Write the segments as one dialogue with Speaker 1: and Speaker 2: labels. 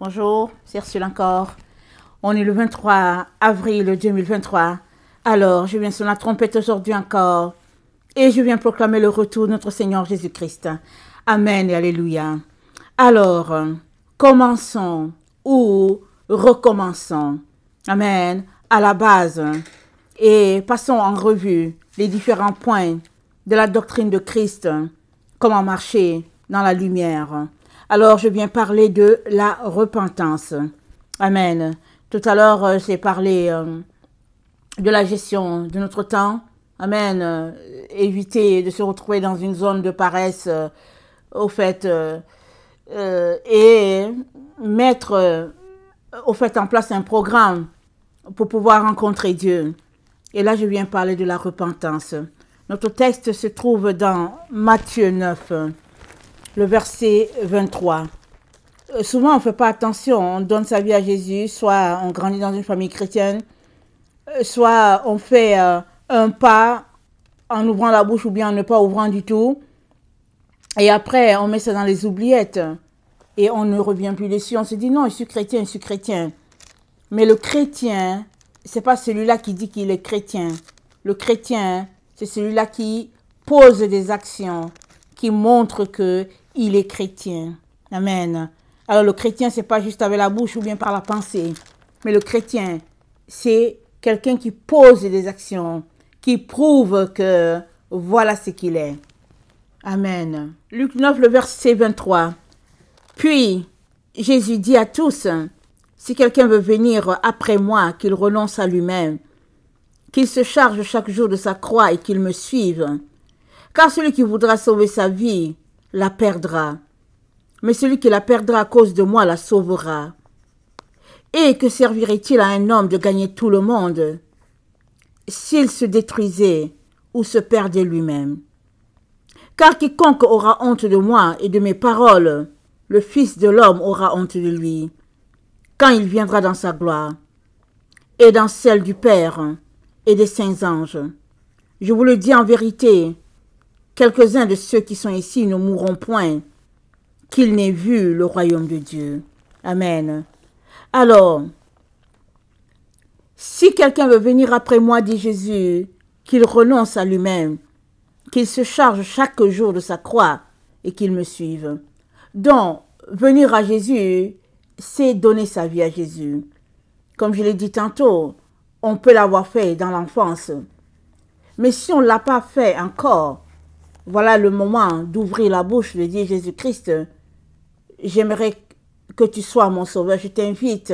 Speaker 1: Bonjour, c'est Ursule encore. On est le 23 avril 2023. Alors, je viens sur la trompette aujourd'hui encore et je viens proclamer le retour de notre Seigneur Jésus-Christ. Amen et alléluia. Alors, commençons ou recommençons. Amen. À la base. Et passons en revue les différents points de la doctrine de Christ. Comment marcher dans la lumière. Alors, je viens parler de la repentance. Amen. Tout à l'heure, j'ai parlé de la gestion de notre temps. Amen. Éviter de se retrouver dans une zone de paresse, et mettre, en place un programme pour pouvoir rencontrer Dieu. Et là, je viens parler de la repentance. Notre texte se trouve dans Matthieu 9. Le verset 23. Souvent, on ne fait pas attention. On donne sa vie à Jésus. Soit on grandit dans une famille chrétienne. Soit on fait un pas en ouvrant la bouche ou bien en ne pas ouvrant du tout. Et après, on met ça dans les oubliettes. Et on ne revient plus dessus. On se dit non, je suis chrétien, je suis chrétien. Mais le chrétien, ce n'est pas celui-là qui dit qu'il est chrétien. Le chrétien, c'est celui-là qui pose des actions qui montrent qu'il est chrétien. Amen. Alors le chrétien, ce n'est pas juste avec la bouche ou bien par la pensée. Mais le chrétien, c'est quelqu'un qui pose des actions, qui prouve que voilà ce qu'il est. Amen. Luc 9, le verset 23. Puis, Jésus dit à tous, si quelqu'un veut venir après moi, qu'il renonce à lui-même, qu'il se charge chaque jour de sa croix et qu'il me suive. Car celui qui voudra sauver sa vie la perdra. Mais celui qui la perdra à cause de moi la sauvera. Et que servirait-il à un homme de gagner tout le monde s'il se détruisait ou se perdait lui-même? Car quiconque aura honte de moi et de mes paroles, le Fils de l'homme aura honte de lui, quand il viendra dans sa gloire, et dans celle du Père et des saints anges. Je vous le dis en vérité, quelques-uns de ceux qui sont ici ne mourront point, qu'ils n'aient vu le royaume de Dieu. Amen. Alors, si quelqu'un veut venir après moi, dit Jésus, qu'il renonce à lui-même, qu'il se charge chaque jour de sa croix et qu'il me suive. Donc, venir à Jésus, c'est donner sa vie à Jésus. Comme je l'ai dit tantôt, on peut l'avoir fait dans l'enfance. Mais si on ne l'a pas fait encore, voilà le moment d'ouvrir la bouche, de dire Jésus-Christ, j'aimerais que tu sois mon sauveur. Je t'invite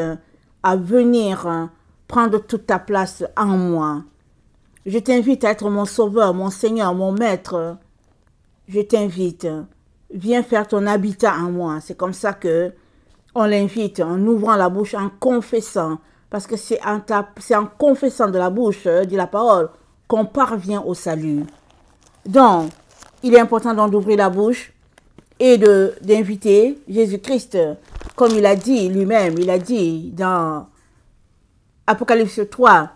Speaker 1: à venir prendre toute ta place en moi. Je t'invite à être mon sauveur, mon Seigneur, mon Maître. Je t'invite, viens faire ton habitat en moi. C'est comme ça que on l'invite en ouvrant la bouche, en confessant. Parce que c'est en confessant de la bouche, dit la parole, qu'on parvient au salut. Donc, il est important d'ouvrir la bouche et d'inviter Jésus-Christ, comme il a dit lui-même, il a dit dans Apocalypse 3,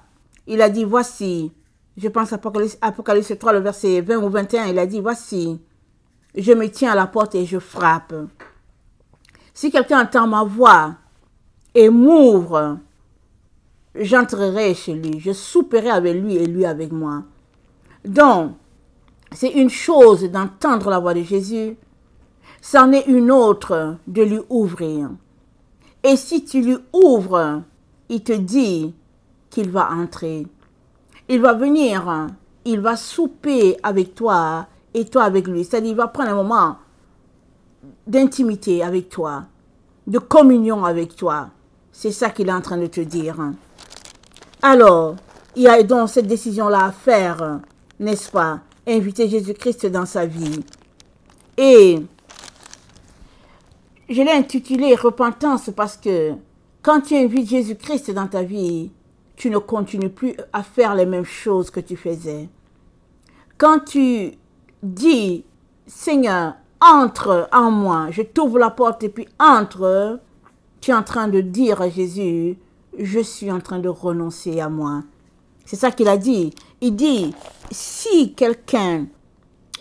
Speaker 1: il a dit, voici, je pense Apocalypse 3, le verset 20 ou 21, il a dit, voici, je me tiens à la porte et je frappe. Si quelqu'un entend ma voix et m'ouvre, j'entrerai chez lui, je souperai avec lui et lui avec moi. Donc, c'est une chose d'entendre la voix de Jésus, c'en est une autre de lui ouvrir. Et si tu lui ouvres, il te dit qu'il va entrer. Il va venir, il va souper avec toi et toi avec lui. C'est-à-dire, il va prendre un moment d'intimité avec toi, de communion avec toi. C'est ça qu'il est en train de te dire. Alors, il y a donc cette décision-là à faire, n'est-ce pas? Inviter Jésus-Christ dans sa vie. Et je l'ai intitulé repentance parce que quand tu invites Jésus-Christ dans ta vie, tu ne continues plus à faire les mêmes choses que tu faisais. Quand tu dis, Seigneur, entre en moi, je t'ouvre la porte et puis entre, tu es en train de dire à Jésus, je suis en train de renoncer à moi. C'est ça qu'il a dit. Il dit, si quelqu'un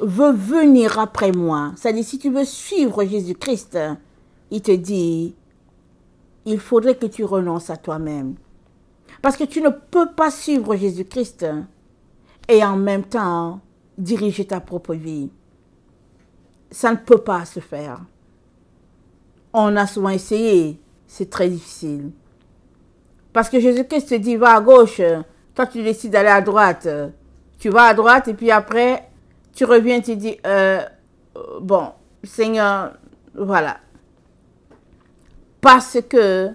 Speaker 1: veut venir après moi, c'est-à-dire si tu veux suivre Jésus-Christ, il te dit, il faudrait que tu renonces à toi-même. Parce que tu ne peux pas suivre Jésus-Christ et en même temps diriger ta propre vie. Ça ne peut pas se faire. On a souvent essayé, c'est très difficile. Parce que Jésus-Christ te dit, va à gauche, toi tu décides d'aller à droite. Tu vas à droite et puis après, tu reviens, tu dis, bon, Seigneur, voilà. Parce que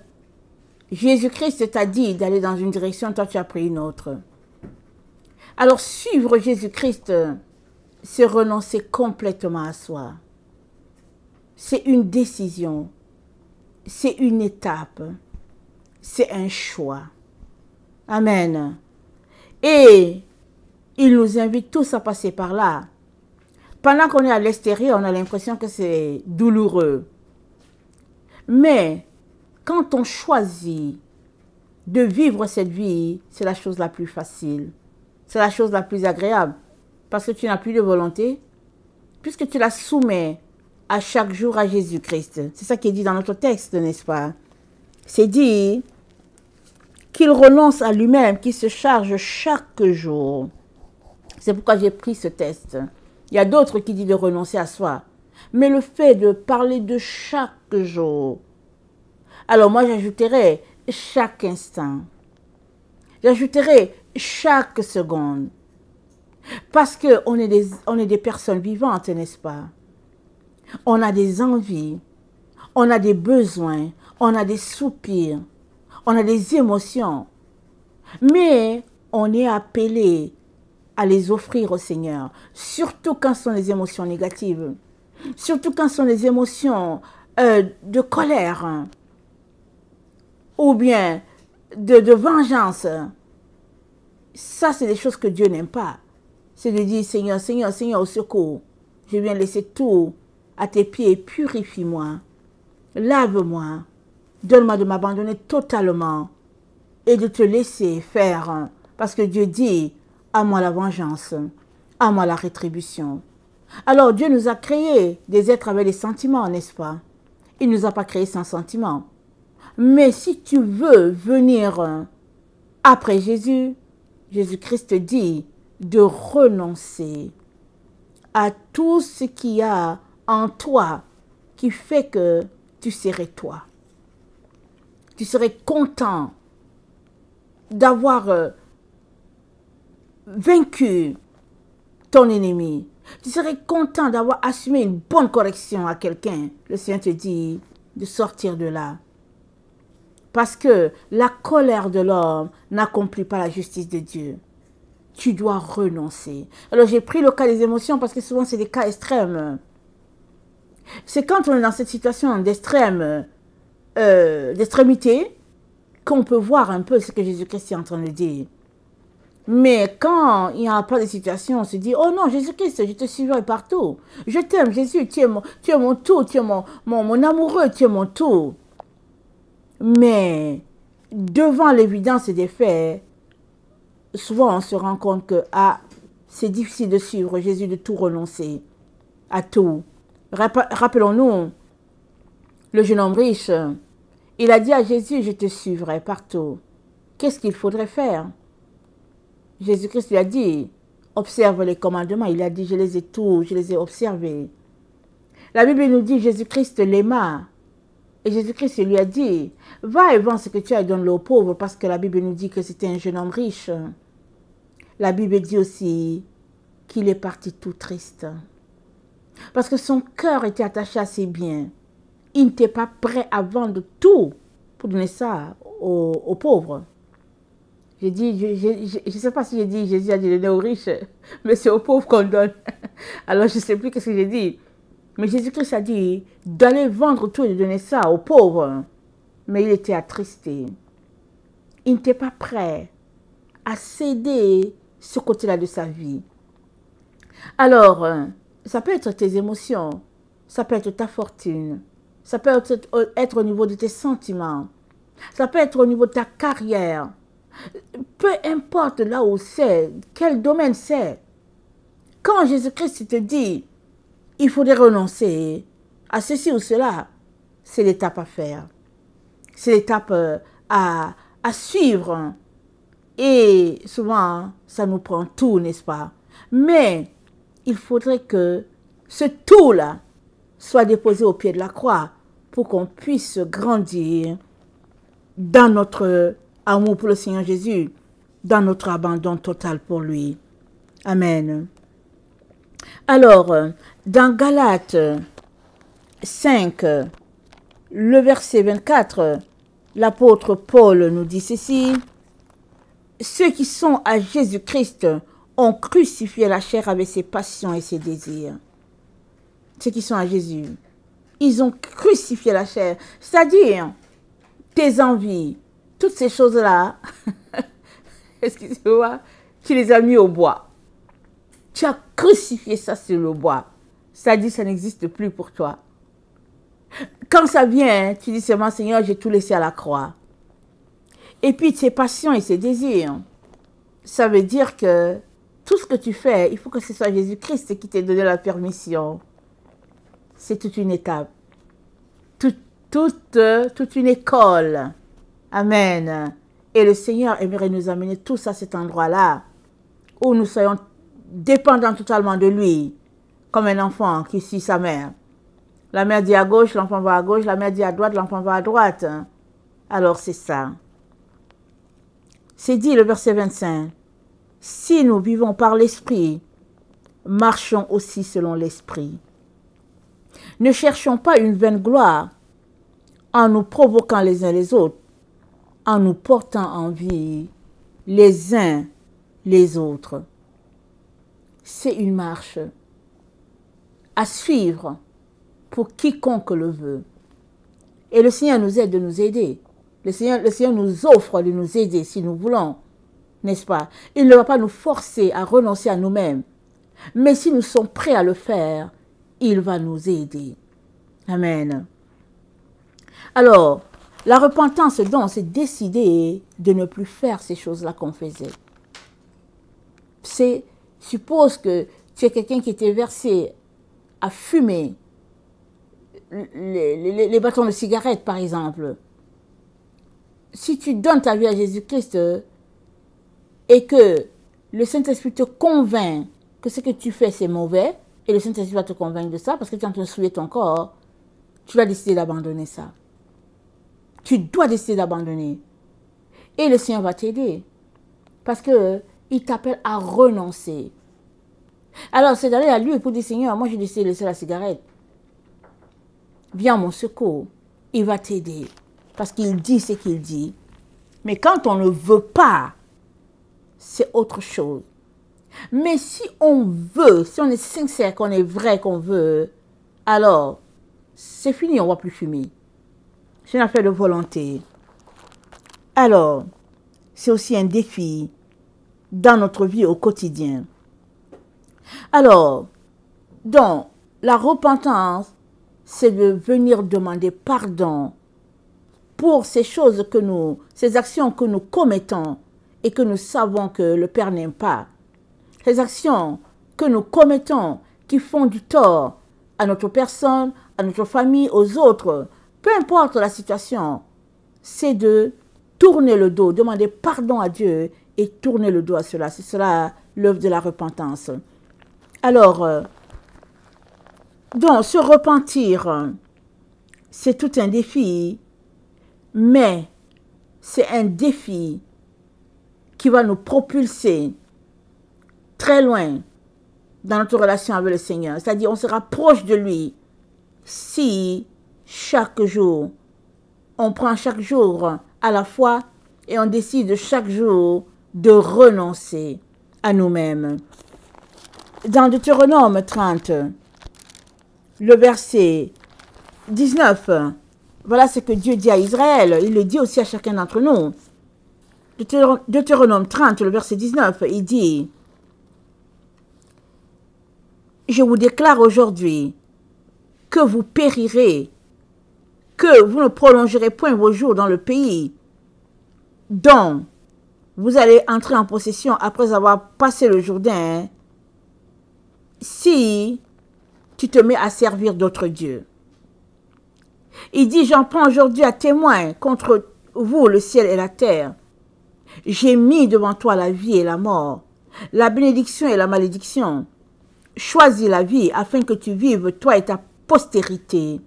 Speaker 1: Jésus-Christ t'a dit d'aller dans une direction, toi tu as pris une autre. Alors suivre Jésus-Christ, c'est renoncer complètement à soi. C'est une décision, c'est une étape, c'est un choix. Amen. Et il nous invite tous à passer par là. Pendant qu'on est à l'extérieur, on a l'impression que c'est douloureux. Mais quand on choisit de vivre cette vie, c'est la chose la plus facile. C'est la chose la plus agréable. Parce que tu n'as plus de volonté. Puisque tu la soumets à chaque jour à Jésus-Christ. C'est ça qui est dit dans notre texte, n'est-ce pas? C'est dit qu'il renonce à lui-même, qu'il se charge chaque jour. C'est pourquoi j'ai pris ce test. Il y a d'autres qui disent de renoncer à soi. Mais le fait de parler de chaque jour, alors moi j'ajouterais chaque instant. J'ajouterais chaque seconde. Parce qu'on est des personnes vivantes, n'est-ce pas? On a des envies, on a des besoins, on a des soupirs, on a des émotions. Mais on est appelé à les offrir au Seigneur. Surtout quand ce sont les émotions négatives. Surtout quand ce sont les émotions de colère. Ou bien de vengeance. Ça, c'est des choses que Dieu n'aime pas. C'est de dire, Seigneur, Seigneur, Seigneur, au secours. Je viens laisser tout à tes pieds. Purifie-moi. Lave-moi. Donne-moi de m'abandonner totalement. Et de te laisser faire. Parce que Dieu dit, à moi la vengeance. À moi la rétribution. Alors Dieu nous a créés des êtres avec des sentiments, n'est-ce pas? Il ne nous a pas créés sans sentiments. Mais si tu veux venir après Jésus, Jésus-Christ dit de renoncer à tout ce qu'il y a en toi qui fait que tu serais toi. Tu serais content d'avoir vaincu ton ennemi. Tu serais content d'avoir assumé une bonne correction à quelqu'un. Le Seigneur te dit de sortir de là. Parce que la colère de l'homme n'accomplit pas la justice de Dieu. Tu dois renoncer. Alors j'ai pris le cas des émotions parce que souvent c'est des cas extrêmes. C'est quand on est dans cette situation d'extrémité qu'on peut voir un peu ce que Jésus-Christ est en train de dire. Mais quand il n'y a pas de situation, on se dit, oh non, Jésus-Christ, je te suivrai partout. Je t'aime, Jésus, tu es mon tout, tu es mon amoureux, tu es mon tout. Mais devant l'évidence des faits, souvent on se rend compte que c'est difficile de suivre Jésus, de tout renoncer à tout. Rappelons-nous, le jeune homme riche, il a dit à Jésus, je te suivrai partout. Qu'est-ce qu'il faudrait faire? Jésus-Christ lui a dit, observe les commandements. Il a dit, je les ai observés. La Bible nous dit, Jésus-Christ l'aima. Et Jésus-Christ lui a dit, va et vends ce que tu as et donne-le aux pauvres, parce que la Bible nous dit que c'était un jeune homme riche. La Bible dit aussi qu'il est parti tout triste. Parce que son cœur était attaché à ses biens. Il n'était pas prêt à vendre tout pour donner ça aux pauvres. J'ai dit, je ne sais pas si j'ai dit, Jésus a dit donner aux riches, mais c'est aux pauvres qu'on donne. Alors je ne sais plus ce que j'ai dit. Mais Jésus-Christ a dit d'aller vendre tout et de donner ça aux pauvres. Mais il était attristé. Il n'était pas prêt à céder ce côté-là de sa vie. Alors, ça peut être tes émotions, ça peut être ta fortune, ça peut être au niveau de tes sentiments, ça peut être au niveau de ta carrière. Peu importe là où c'est, quel domaine c'est. Quand Jésus-Christ te dit, il faudrait renoncer à ceci ou cela, c'est l'étape à faire. C'est l'étape à suivre. Et souvent, ça nous prend tout, n'est-ce pas? Mais il faudrait que ce tout-là soit déposé au pied de la croix pour qu'on puisse grandir dans notre amour pour le Seigneur Jésus, dans notre abandon total pour lui. Amen. Alors, dans Galates 5, le verset 24, l'apôtre Paul nous dit ceci: ceux qui sont à Jésus-Christ ont crucifié la chair avec ses passions et ses désirs. Ceux qui sont à Jésus, ils ont crucifié la chair, c'est-à-dire tes envies, toutes ces choses-là, excusez-moi, tu les as mis au bois. Tu as crucifié ça sur le bois. C'est-à-dire ça n'existe plus pour toi. Quand ça vient, tu dis seulement, Seigneur, j'ai tout laissé à la croix. Et puis ses passions et ses désirs, ça veut dire que tout ce que tu fais, il faut que ce soit Jésus-Christ qui t'ait donné la permission. C'est toute une étape. Toute une école. Amen. Et le Seigneur aimerait nous amener tous à cet endroit-là, où nous soyons dépendants totalement de lui, comme un enfant qui suit sa mère. La mère dit à gauche, l'enfant va à gauche, la mère dit à droite, l'enfant va à droite. Alors c'est ça. C'est dit le verset 25. Si nous vivons par l'esprit, marchons aussi selon l'esprit. Ne cherchons pas une vaine gloire en nous provoquant les uns les autres, en nous portant envie les uns les autres. C'est une marche à suivre pour quiconque le veut. Et le Seigneur nous aide de nous aider. Le Seigneur nous offre de nous aider si nous voulons, n'est-ce pas? Il ne va pas nous forcer à renoncer à nous-mêmes. Mais si nous sommes prêts à le faire, il va nous aider. Amen. Alors, la repentance, donc, c'est décider de ne plus faire ces choses-là qu'on faisait. Suppose que tu es quelqu'un qui était versé à fumer les bâtons de cigarette, par exemple. Si tu donnes ta vie à Jésus-Christ et que le Saint-Esprit te convainc que ce que tu fais, c'est mauvais, et le Saint-Esprit va te convaincre de ça, parce que tu es en train de souiller ton corps, tu vas décider d'abandonner ça. Tu dois décider d'abandonner. Et le Seigneur va t'aider. Parce qu'il t'appelle à renoncer. Alors, c'est d'aller à lui pour dire, Seigneur, moi j'ai décidé de laisser la cigarette. Viens à mon secours. Il va t'aider. Parce qu'il dit ce qu'il dit. Mais quand on ne veut pas, c'est autre chose. Mais si on veut, si on est sincère, qu'on est vrai, qu'on veut, alors, c'est fini, on ne va plus fumer. C'est une affaire de volonté. Alors, c'est aussi un défi dans notre vie au quotidien. Alors, donc, la repentance, c'est de venir demander pardon pour ces choses ces actions que nous commettons et que nous savons que le Père n'aime pas. Ces actions que nous commettons qui font du tort à notre personne, à notre famille, aux autres, peu importe la situation, c'est de tourner le dos, demander pardon à Dieu et tourner le dos à cela. C'est cela l'œuvre de la repentance. Alors, donc, se repentir, c'est tout un défi, mais c'est un défi qui va nous propulser très loin dans notre relation avec le Seigneur. C'est-à-dire, on se rapproche de lui si chaque jour, on prend chaque jour à la fois et on décide chaque jour de renoncer à nous-mêmes. Dans Deutéronome 30, le verset 19, voilà ce que Dieu dit à Israël. Il le dit aussi à chacun d'entre nous. Deutéronome 30, le verset 19, il dit: je vous déclare aujourd'hui que vous périrez, que vous ne prolongerez point vos jours dans le pays dont vous allez entrer en possession après avoir passé le Jourdain, si tu te mets à servir d'autres dieux. Il dit, j'en prends aujourd'hui à témoin contre vous le ciel et la terre. J'ai mis devant toi la vie et la mort, la bénédiction et la malédiction. Choisis la vie afin que tu vives, toi et ta postérité.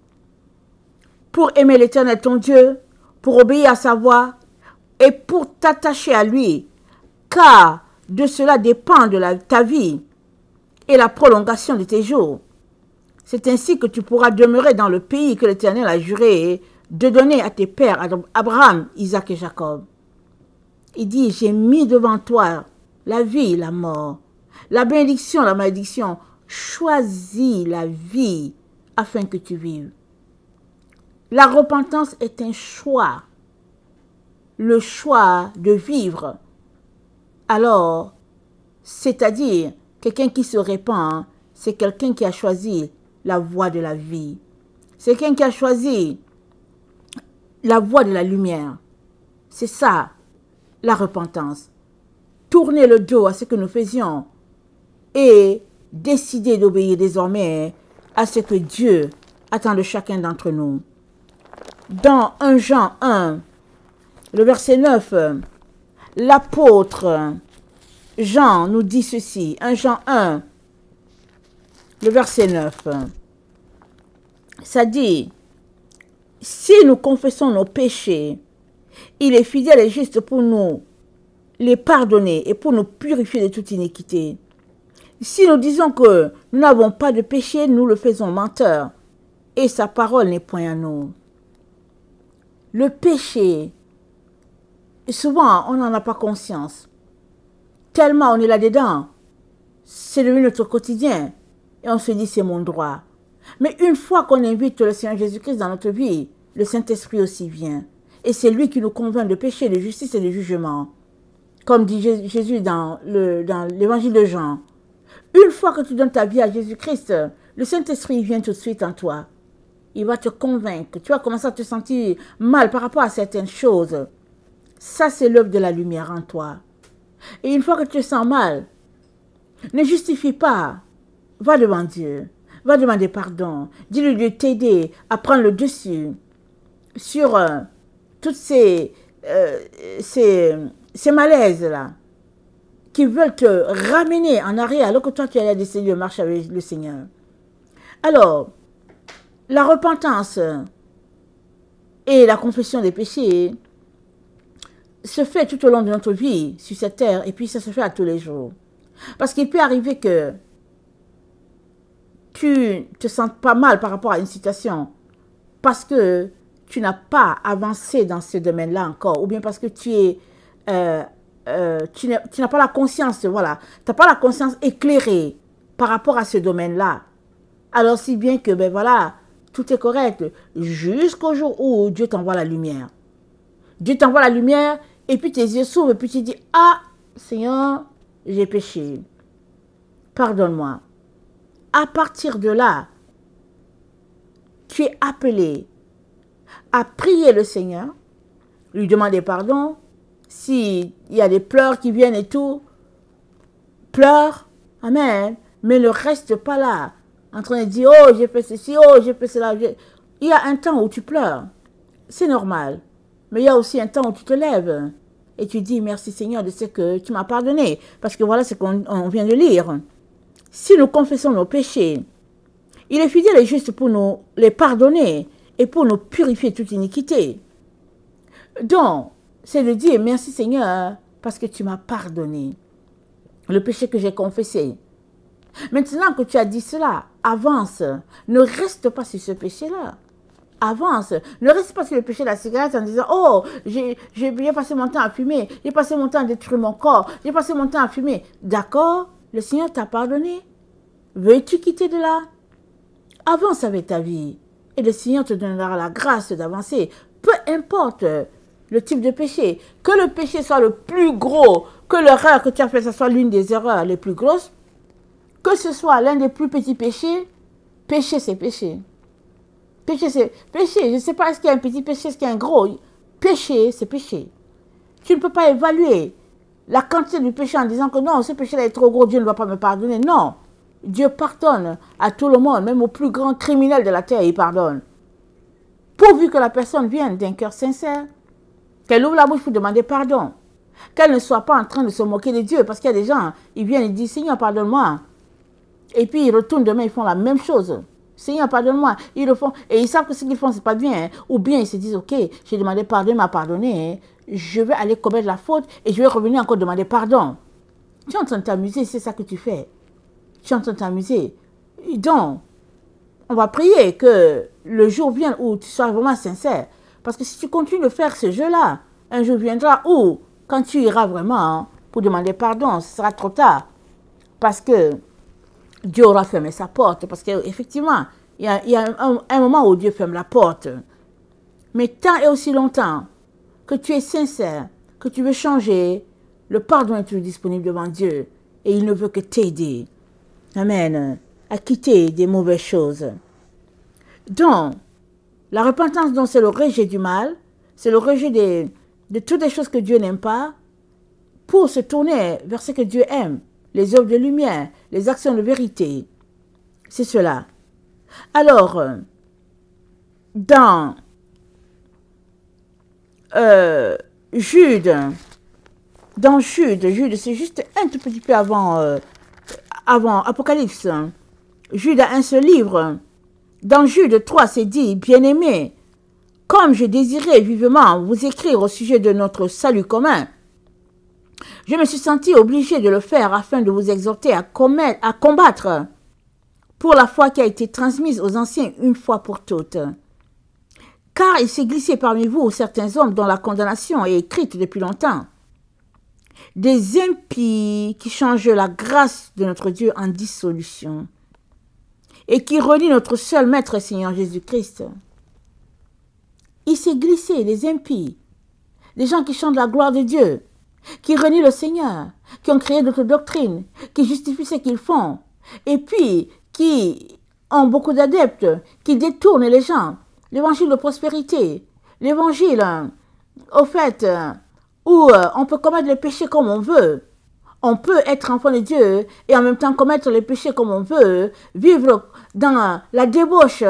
Speaker 1: Pour aimer l'Éternel ton Dieu, pour obéir à sa voix et pour t'attacher à lui, car de cela dépend ta vie et la prolongation de tes jours. C'est ainsi que tu pourras demeurer dans le pays que l'Éternel a juré de donner à tes pères, Abraham, Isaac et Jacob. Il dit, j'ai mis devant toi la vie et la mort, la bénédiction, la malédiction. Choisis la vie afin que tu vives. La repentance est un choix, le choix de vivre. Alors, c'est-à-dire, quelqu'un qui se répand, c'est quelqu'un qui a choisi la voie de la vie. C'est quelqu'un qui a choisi la voie de la lumière. C'est ça, la repentance. Tourner le dos à ce que nous faisions et décider d'obéir désormais à ce que Dieu attend de chacun d'entre nous. Dans 1 Jean 1, le verset 9, l'apôtre Jean nous dit ceci. 1 Jean 1, le verset 9. Ça dit, si nous confessons nos péchés, il est fidèle et juste pour nous les pardonner et pour nous purifier de toute iniquité. Si nous disons que nous n'avons pas de péché, nous le faisons menteur et sa parole n'est point à nous. Le péché, souvent on n'en a pas conscience. Tellement on est là-dedans, c'est devenu notre quotidien et on se dit c'est mon droit. Mais une fois qu'on invite le Seigneur Jésus-Christ dans notre vie, le Saint-Esprit aussi vient. Et c'est lui qui nous convainc de péché, de justice et de jugement. Comme dit Jésus dans l'évangile de Jean. Une fois que tu donnes ta vie à Jésus-Christ, le Saint-Esprit vient tout de suite en toi. Il va te convaincre. Tu vas commencer à te sentir mal par rapport à certaines choses. Ça, c'est l'œuvre de la lumière en toi. Et une fois que tu te sens mal, ne justifie pas. Va devant Dieu. Va demander pardon. Dis-lui de t'aider à prendre le dessus sur toutes ces malaises-là qui veulent te ramener en arrière alors que toi tu as décidé de marcher avec le Seigneur. Alors, la repentance et la confession des péchés se fait tout au long de notre vie sur cette terre et puis ça se fait à tous les jours. Parce qu'il peut arriver que tu te sens pas mal par rapport à une situation parce que tu n'as pas avancé dans ce domaine-là encore ou bien parce que tu n'as pas la conscience, voilà, tu n'as pas la conscience éclairée par rapport à ce domaine-là. Alors si bien que, ben voilà, tout est correct jusqu'au jour où Dieu t'envoie la lumière. Dieu t'envoie la lumière et puis tes yeux s'ouvrent et puis tu dis, ah, Seigneur, j'ai péché. Pardonne-moi. À partir de là, tu es appelé à prier le Seigneur, lui demander pardon. S'il y a des pleurs qui viennent et tout, pleure, amen, mais ne reste pas là, en train de dire, oh, j'ai fait ceci, oh, j'ai fait cela. Il y a un temps où tu pleures, c'est normal, mais il y a aussi un temps où tu te lèves et tu dis, merci Seigneur de ce que tu m'as pardonné, parce que voilà ce qu'on vient de lire. Si nous confessons nos péchés, il est fidèle et juste pour nous les pardonner et pour nous purifier de toute iniquité. Donc, c'est de dire merci Seigneur parce que tu m'as pardonné le péché que j'ai confessé. Maintenant que tu as dit cela, avance. Ne reste pas sur ce péché-là. Avance. Ne reste pas sur le péché de la cigarette en disant, oh, j'ai passé mon temps à fumer, j'ai passé mon temps à détruire mon corps, j'ai passé mon temps à fumer. D'accord, le Seigneur t'a pardonné. Veux-tu quitter de là? Avance avec ta vie. Et le Seigneur te donnera la grâce d'avancer. Peu importe le type de péché. Que le péché soit le plus gros, que l'erreur que tu as faite, ce soit l'une des erreurs les plus grosses, que ce soit l'un des plus petits péchés, péché c'est péché. Péché c'est péché. Je ne sais pas est-ce qu'il y a un petit péché, est-ce qu'il y a un gros. Péché c'est péché. Tu ne peux pas évaluer la quantité du péché en disant que non, ce péché-là est trop gros, Dieu ne va pas me pardonner. Non. Dieu pardonne à tout le monde, même aux plus grands criminels de la terre, il pardonne. Pourvu que la personne vienne d'un cœur sincère, qu'elle ouvre la bouche pour demander pardon. Qu'elle ne soit pas en train de se moquer de Dieu. Parce qu'il y a des gens, ils viennent et disent, Seigneur, pardonne-moi. Et puis ils retournent demain, ils font la même chose. Seigneur, pardonne-moi. Ils le font. Et ils savent que ce qu'ils font, c'est pas bien. Hein. Ou bien ils se disent, ok, j'ai demandé pardon, il m'a pardonné. Hein. Je vais aller commettre la faute et je vais revenir encore demander pardon. Tu es en train de t'amuser, c'est ça que tu fais. Tu es en train de t'amuser. Donc, on va prier que le jour vienne où tu sois vraiment sincère. Parce que si tu continues de faire ce jeu-là, un jour viendra où, quand tu iras vraiment pour demander pardon, ce sera trop tard. Parce que Dieu aura fermé sa porte. Parce qu'effectivement, il y a un moment où Dieu ferme la porte. Mais tant et aussi longtemps que tu es sincère, que tu veux changer, le pardon est toujours disponible devant Dieu. Et il ne veut que t'aider. Amen. À quitter des mauvaises choses. Donc, la repentance, donc, c'est le rejet du mal, c'est le rejet de toutes les choses que Dieu n'aime pas, pour se tourner vers ce que Dieu aime, les œuvres de lumière, les actions de vérité. C'est cela. Alors, dans Jude, c'est juste un tout petit peu avant Apocalypse. Jude a un seul livre. Dans Jude 3, c'est dit, bien-aimés, comme je désirais vivement vous écrire au sujet de notre salut commun, je me suis senti obligé de le faire afin de vous exhorter à combattre pour la foi qui a été transmise aux anciens une fois pour toutes. Car il s'est glissé parmi vous certains hommes dont la condamnation est écrite depuis longtemps. Des impies qui changent la grâce de notre Dieu en dissolution et qui relient notre seul Maître Seigneur Jésus-Christ. Il s'est glissé, les impies, des gens qui chantent la gloire de Dieu, qui renient le Seigneur, qui ont créé d'autres doctrines, qui justifient ce qu'ils font, et puis qui ont beaucoup d'adeptes, qui détournent les gens. L'évangile de prospérité, l'évangile, au fait, où on peut commettre les péchés comme on veut. On peut être enfant de Dieu et en même temps commettre les péchés comme on veut, vivre dans la débauche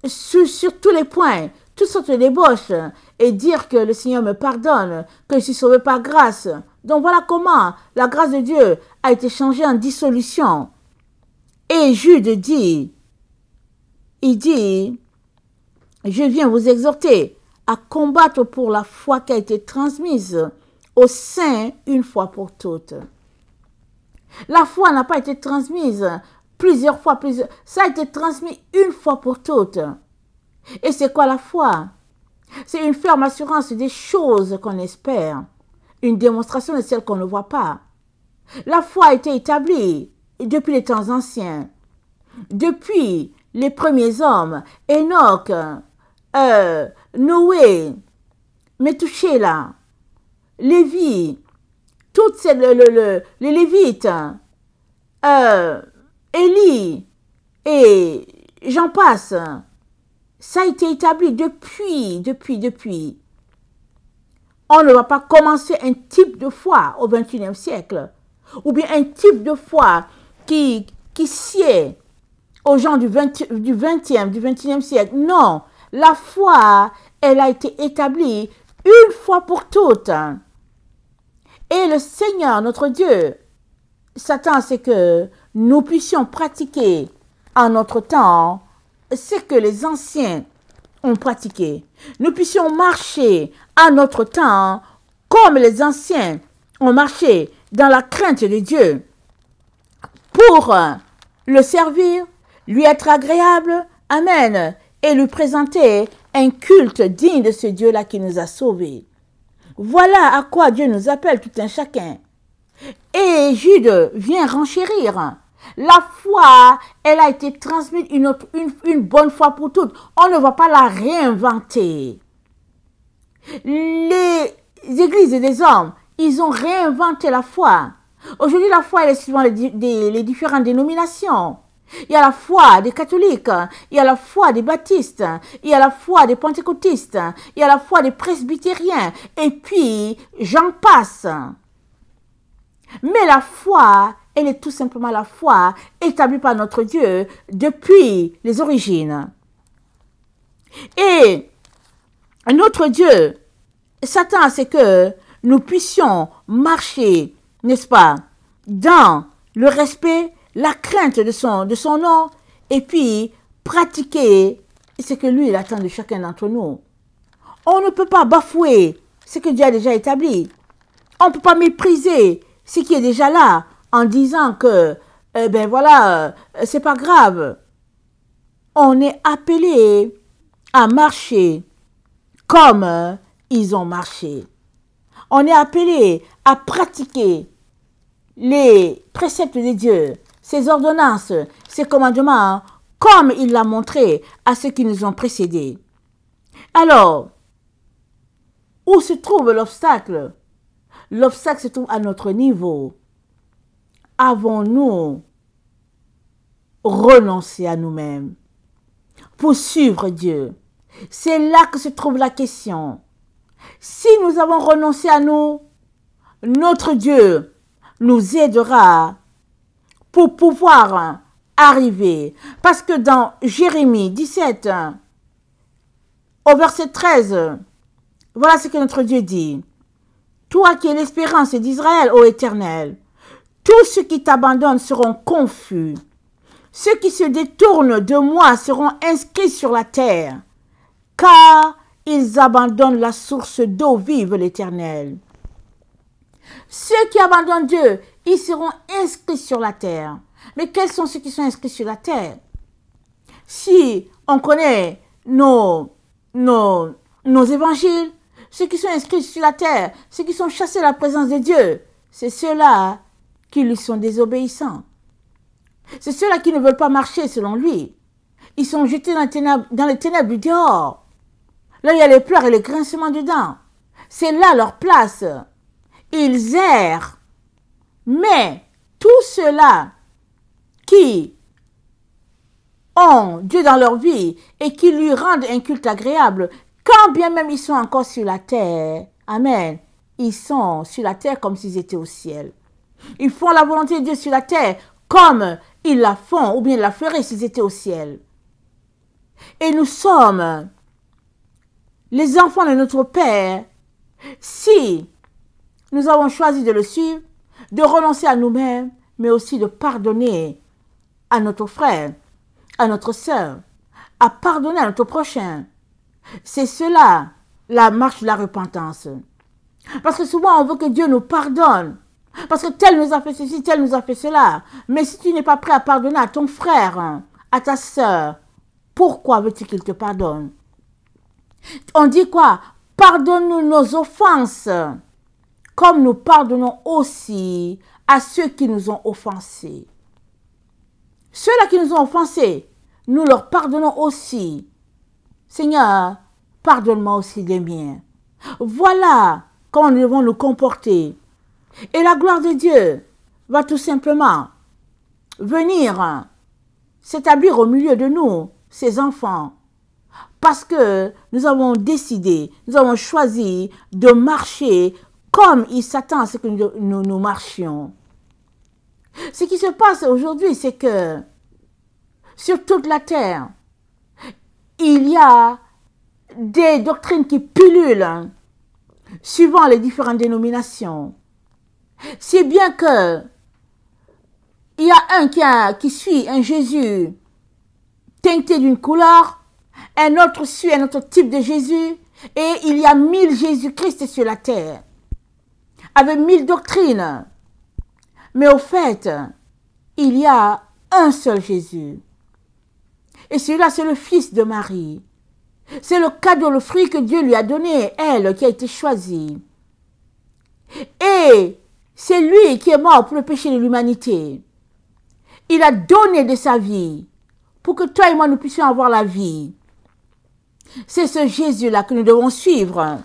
Speaker 1: sur tous les points, toutes sortes de débauches, et dire que le Seigneur me pardonne, que je suis sauvé par grâce. Donc voilà comment la grâce de Dieu a été changée en dissolution. Et Jude dit, il dit, je viens vous exhorter à combattre pour la foi qui a été transmise aux saints une fois pour toutes. La foi n'a pas été transmise plusieurs fois, ça a été transmis une fois pour toutes. Et c'est quoi la foi? C'est une ferme assurance des choses qu'on espère, une démonstration de celles qu'on ne voit pas. La foi a été établie depuis les temps anciens, depuis les premiers hommes, Enoch, Noé, Métouchéla, Lévi, toutes les Lévites, Élie, et j'en passe. Ça a été établi depuis. On ne va pas commencer un type de foi au XXIe siècle, ou bien un type de foi qui sied aux gens du XXIe siècle. Non, la foi, elle a été établie une fois pour toutes. Et le Seigneur, notre Dieu, s'attend à ce que nous puissions pratiquer en notre temps ce que les anciens ont pratiqué. Nous puissions marcher à notre temps comme les anciens ont marché dans la crainte de Dieu pour le servir, lui être agréable, amen, et lui présenter un culte digne de ce Dieu-là qui nous a sauvés. Voilà à quoi Dieu nous appelle tout un chacun. Et Jude vient renchérir. La foi, elle a été transmise une bonne fois pour toutes. On ne va pas la réinventer. Les églises et les hommes, ils ont réinventé la foi. Aujourd'hui, la foi, elle est suivant les différentes dénominations. Il y a la foi des catholiques, il y a la foi des baptistes, il y a la foi des pentecôtistes, il y a la foi des presbytériens, et puis j'en passe. Mais la foi, elle est tout simplement la foi établie par notre Dieu depuis les origines. Et notre Dieu s'attend à ce que nous puissions marcher, n'est-ce pas, dans le respect, la crainte de son nom, et puis pratiquer ce que lui il attend de chacun d'entre nous. On ne peut pas bafouer ce que Dieu a déjà établi. On ne peut pas mépriser ce qui est déjà là en disant que, ben voilà, c'est pas grave. On est appelé à marcher comme ils ont marché. On est appelé à pratiquer les préceptes de Dieu, ses ordonnances, ses commandements, comme il l'a montré à ceux qui nous ont précédés. Alors, où se trouve l'obstacle? L'obstacle se trouve à notre niveau. Avons-nous renoncé à nous-mêmes pour suivre Dieu? C'est là que se trouve la question. Si nous avons renoncé à nous, notre Dieu nous aidera pour pouvoir arriver. Parce que dans Jérémie 17, au verset 13, voilà ce que notre Dieu dit. Toi qui es l'espérance d'Israël, ô Éternel, tous ceux qui t'abandonnent seront confus. Ceux qui se détournent de moi seront inscrits sur la terre, car ils abandonnent la source d'eau vive, l'Éternel. Ceux qui abandonnent Dieu, ils seront inscrits sur la terre. Mais quels sont ceux qui sont inscrits sur la terre? Si on connaît nos évangiles, ceux qui sont inscrits sur la terre, ceux qui sont chassés de la présence de Dieu, c'est ceux-là qui lui sont désobéissants. C'est ceux-là qui ne veulent pas marcher selon lui. Ils sont jetés dans les ténèbres du dehors. Là, il y a les pleurs et les grincements dedans. C'est là leur place. Ils errent. Mais tous ceux-là qui ont Dieu dans leur vie et qui lui rendent un culte agréable, quand bien même ils sont encore sur la terre, amen, ils sont sur la terre comme s'ils étaient au ciel. Ils font la volonté de Dieu sur la terre comme ils la font ou bien ils la feraient s'ils étaient au ciel. Et nous sommes les enfants de notre Père si nous avons choisi de le suivre, de renoncer à nous-mêmes, mais aussi de pardonner à notre frère, à notre sœur, à pardonner à notre prochain. C'est cela, la marche de la repentance. Parce que souvent, on veut que Dieu nous pardonne. Parce que tel nous a fait ceci, tel nous a fait cela. Mais si tu n'es pas prêt à pardonner à ton frère, à ta sœur, pourquoi veux-tu qu'il te pardonne? On dit quoi? Pardonne-nous nos offenses, comme nous pardonnons aussi à ceux qui nous ont offensés. Ceux-là qui nous ont offensés, nous leur pardonnons aussi. Seigneur, pardonne-moi aussi les miens. Voilà comment nous devons nous comporter. Et la gloire de Dieu va tout simplement venir s'établir au milieu de nous, ses enfants. Parce que nous avons décidé, nous avons choisi de marcher comme il s'attend à ce que nous marchions. Ce qui se passe aujourd'hui, c'est que sur toute la terre, il y a des doctrines qui pullulent suivant les différentes dénominations. Si bien que il y a un qui suit un Jésus teinté d'une couleur, un autre suit un autre type de Jésus, et il y a 1000 Jésus-Christ sur la terre, avec 1000 doctrines. Mais au fait, il y a un seul Jésus. Et celui-là, c'est le fils de Marie. C'est le cadeau, le fruit que Dieu lui a donné, elle qui a été choisie. Et c'est lui qui est mort pour le péché de l'humanité. Il a donné de sa vie pour que toi et moi nous puissions avoir la vie. C'est ce Jésus-là que nous devons suivre.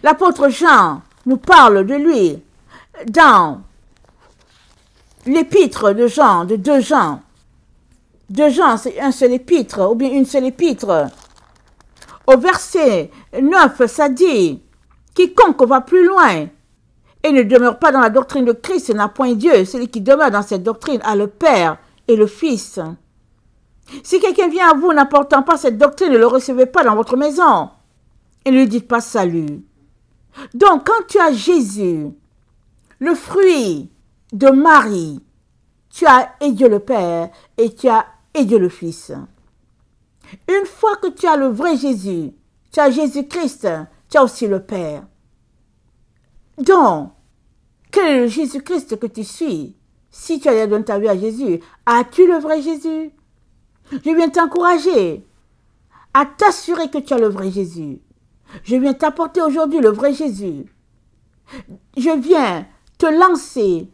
Speaker 1: L'apôtre Jean nous parle de lui dans l'épître de Jean, de 2 Jean. 2 Jean, c'est un seul épître, ou bien une seule épître. Au verset 9, ça dit, « Quiconque va plus loin et ne demeure pas dans la doctrine de Christ n'a point Dieu. Celui qui demeure dans cette doctrine a le Père et le Fils. » Si quelqu'un vient à vous n'apportant pas cette doctrine, ne le recevez pas dans votre maison. Et ne lui dites pas salut. Donc, quand tu as Jésus, le fruit de Marie, tu as et Dieu le Père et tu as et Dieu le Fils. Une fois que tu as le vrai Jésus, tu as Jésus-Christ, tu as aussi le Père. Donc, quel est le Jésus-Christ que tu suis? Si tu as donné ta vie à Jésus, as-tu le vrai Jésus? Je viens t'encourager à t'assurer que tu as le vrai Jésus. Je viens t'apporter aujourd'hui le vrai Jésus. Je viens te lancer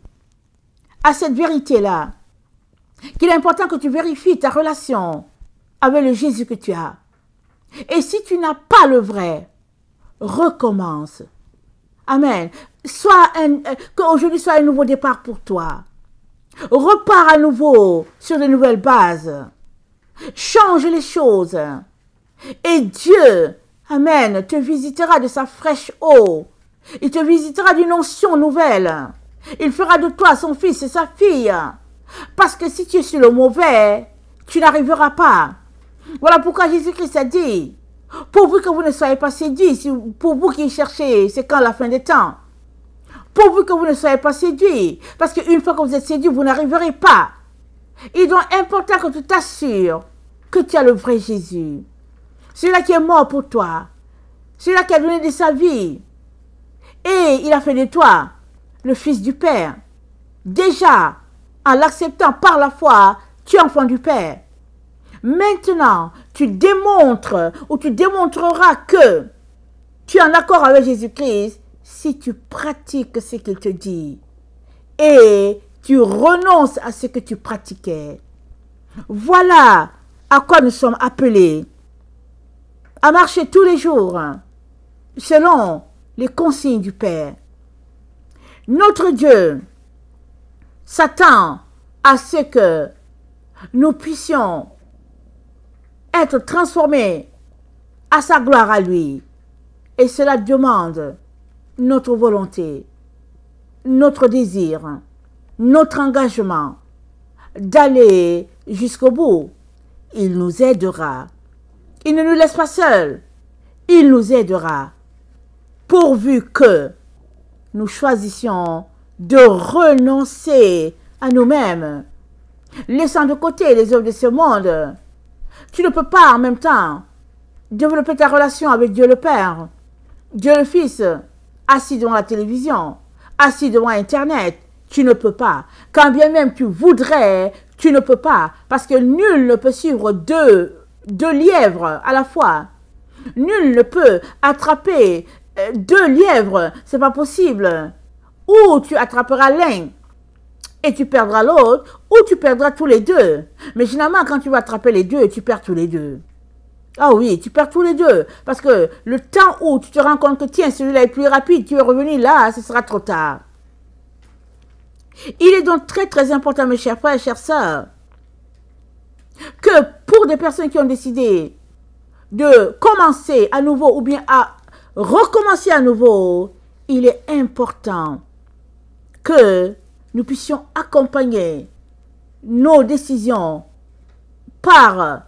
Speaker 1: à cette vérité-là, qu'il est important que tu vérifies ta relation avec le Jésus que tu as. Et si tu n'as pas le vrai, recommence. Amen. Qu'aujourd'hui soit un nouveau départ pour toi. Repars à nouveau sur de nouvelles bases. Change les choses. Et Dieu, amen, te visitera de sa fraîche eau. Il te visitera d'une onction nouvelle. Il fera de toi son fils et sa fille. Parce que si tu es sur le mauvais, tu n'arriveras pas. Voilà pourquoi Jésus-Christ a dit, pourvu que vous ne soyez pas séduits, pour vous qui cherchez, c'est quand la fin des temps. Pourvu que vous ne soyez pas séduits, parce qu'une fois que vous êtes séduits, vous n'arriverez pas. Il est donc important que tu t'assures que tu as le vrai Jésus. Celui-là qui est mort pour toi. Celui-là qui a donné de sa vie. Et il a fait de toi le Fils du Père. Déjà, en l'acceptant par la foi, tu es enfant du Père. Maintenant, tu démontres ou tu démontreras que tu es en accord avec Jésus-Christ si tu pratiques ce qu'il te dit. Et tu renonces à ce que tu pratiquais. Voilà à quoi nous sommes appelés. À marcher tous les jours selon les consignes du Père. Notre Dieu s'attend à ce que nous puissions être transformés à sa gloire à lui. Et cela demande notre volonté, notre désir, notre engagement d'aller jusqu'au bout. Il nous aidera. Il ne nous laisse pas seuls. Il nous aidera. Pourvu que nous choisissions de renoncer à nous-mêmes, laissant de côté les œuvres de ce monde. Tu ne peux pas en même temps développer ta relation avec Dieu le Père, Dieu le Fils, assis devant la télévision, assis devant Internet. Tu ne peux pas. Quand bien même tu voudrais, tu ne peux pas. Parce que nul ne peut suivre deux lièvres à la fois. Nul ne peut attraper 2 lièvres. C'est pas possible. Ou tu attraperas l'un et tu perdras l'autre, ou tu perdras tous les deux. Mais généralement, quand tu vas attraper les deux, tu perds tous les deux. Ah oui, tu perds tous les deux. Parce que le temps où tu te rends compte que tiens, celui-là est plus rapide, tu es revenu là, ce sera trop tard. Il est donc très très important, mes chers frères et chères sœurs, que pour des personnes qui ont décidé de commencer à nouveau ou bien à recommencer à nouveau, il est important que nous puissions accompagner nos décisions par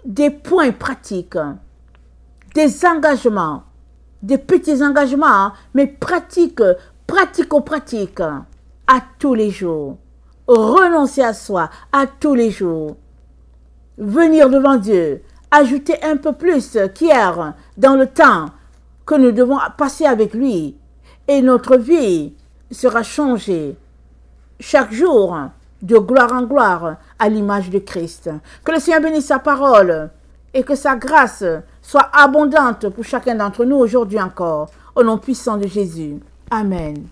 Speaker 1: des points pratiques, des engagements, des petits engagements, mais pratiques, pratico-pratiques, à tous les jours. Renoncer à soi à tous les jours. Venir devant Dieu, ajouter un peu plus qu'hier dans le temps que nous devons passer avec lui. Et notre vie sera changée chaque jour de gloire en gloire à l'image de Christ. Que le Seigneur bénisse sa parole et que sa grâce soit abondante pour chacun d'entre nous aujourd'hui encore. Au nom puissant de Jésus. Amen.